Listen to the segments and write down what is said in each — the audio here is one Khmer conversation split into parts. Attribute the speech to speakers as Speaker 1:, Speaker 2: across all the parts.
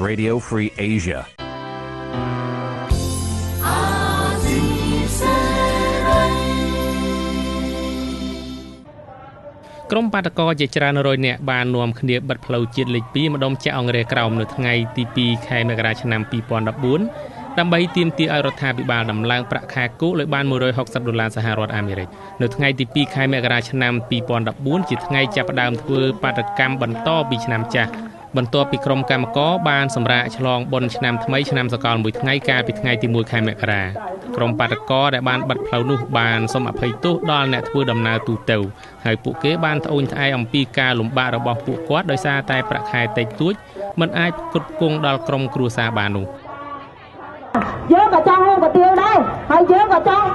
Speaker 1: Radio Free Asia
Speaker 2: ក្រុមបាតកោជាច្រើនរយនាក់បាននាំគ្នាបិទផ្លូវជាតិលេខ 2 ម្ដុំចាក់អង្រែក្រោមនៅថ្ងៃទី 2 ខែមករាឆ្នាំ 2014 ដើម្បីទាមទារឲ្យរដ្ឋាភិបាលដំឡើងប្រាក់ខែគោលឲ្យបាន$160សហរដ្ឋអាមេរិកនៅថ្ងៃទី 2 ខែមករាឆ្នាំ 2014 ជាថ្ងៃចាប់ផ្ដើមធ្វើបាតកម្មបន្តពីឆ្នាំចាស់បន្ទាប់ពីក្រុមកម្មករបានសម្រាកឆ្លងបុណ្យឆ្នាំថ្មីឆ្នាំសកលមួយថ្ងៃកាលពីថ្ងៃទី 1 ខែមករាក្រុមបាតកោដែលបានបិទផ្លូវនោះបានសូមអភ័យទោសដល់អ្នកធ្វើដំណើរទូទៅហើយពួកគេបានត្អូញត្អែរអំពីការលំបាករបស់ពួកគាត់ដោយសារតែប្រាក់ខែតិចតួចមិនអាចផ្គត់ផ្គង់ដល់ក្រុមគ្រួសារបាននោះ
Speaker 3: យើងក៏ចង់ហូបកាទៀវដែរហើយយើងក៏ចង់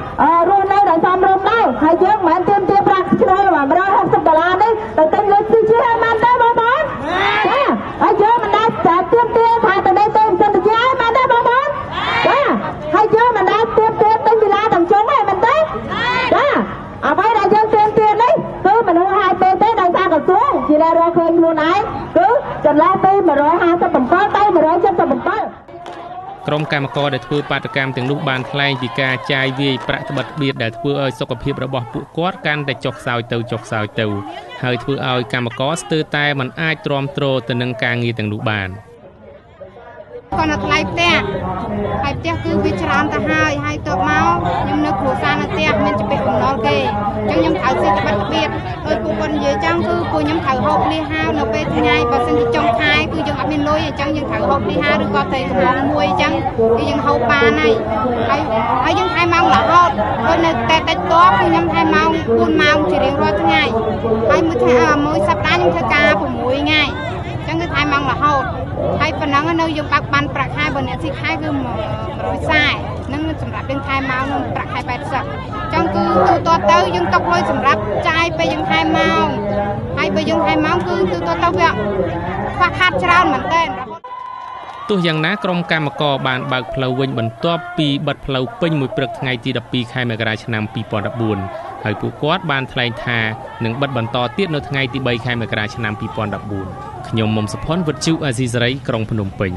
Speaker 3: រស់នៅដោយសមរម្យដែរហើយយើងមិនមែនទាមទារប្រាក់ឈ្នួល$160នេះទៅទិញលុយស៊ីជាឲ្យបានទេបងប្អូនចាហើយយើងមិនដែលទាមទារថាទៅនេះទៅសិនទៅឲ្យបានទេបងប្អូនចាហើយយើងមិនដែលទាមទារទិញវិឡាទាំងជុំទេមែនទេចាអ្វីដែលយើងទាមទារនេះគឺមនុស្សហើយពេកទេដោយសារក្រសួងជាដែលរកឃើញខ្លួនឯងគឺចន្លោះពី157ទៅ177
Speaker 2: ក្រុមកម្មករដែលធ្វើបាតកម្មទាំងនោះបានថ្លែងពីការចាយវាយប្រាក់ត្បិតបៀតដែលធ្វើឲ្យសុខភាពរបស់ពួកគាត់កាន់តែចុះខ្សោយទៅហើយធ្វើឲ្យកម្មករស្ទើរតែមិនអាចទ្រាំទ្រទៅនឹងការងារទាំងនោះបាន
Speaker 4: គាត់នៅថ្លៃផ្ទះហើយផ្ទះគឺវាច្រើនទៅហើយទៅមកខ្ញុំនៅគ្រួសារនៅផ្ទះមានជំពាក់បំណុលគេអញ្ចឹងខ្ញុំត្រូវស៊ីត្បិតរបៀបដោយពួកគាត់និយាយចឹងគឺពួកខ្ញុំត្រូវហូបលីហាវនៅពេលថ្ងៃបើសិនជាចុងខែគឺយើងអត់មានលុយអញ្ចឹងយើងត្រូវហូបលីហាវឬក៏ត្រីកំងមួយអញ្ចឹងគឺយើងហូបបានហើយយើងថែម៉ោងរហូតដូចនៅតែតិចតបគឺខ្ញុំថែម៉ោង4ម៉ោងជារៀងរាល់ថ្ងៃហើយមួយសប្តាហ៍ខ្ញុំធ្វើការ6ថ្ងៃចឹងគឺថែម៉ោងរហូតហើយប៉ុណ្ណឹងនៅយើងបើកបានប្រាក់ខែបើអ្នកស៊ីខែគឺ140នឹងសម្រាប់យើងថែម៉ោងនឹងប្រាក់ខែ80ចឹងគឺទូទៅយើងຕົកលុយសម្រាប់ចាយពេលយើងថែម៉ោងហើយបើយើងថែម៉ោងគឺទូទៅវាខ្វះខាតច្រើនមែនទែនទោះយ៉ាងណាក្រុមកម្មករបានបើកផ្លូវវិញបន្ទាប់ពីបិទផ្លូវពេញមួយព្រឹកថ្ងៃទី 12 ខែមករាឆ្នាំ2014ហើយពួកគាត់បានថ្លែងថានឹងបិទបន្តទៀតនៅថ្ងៃទី 3 ខែមករាឆ្នាំ2014ខ្ញុំមុំសុផុនវិទ្យុអាស៊ីសេរីក្រុងភ្នំពេញ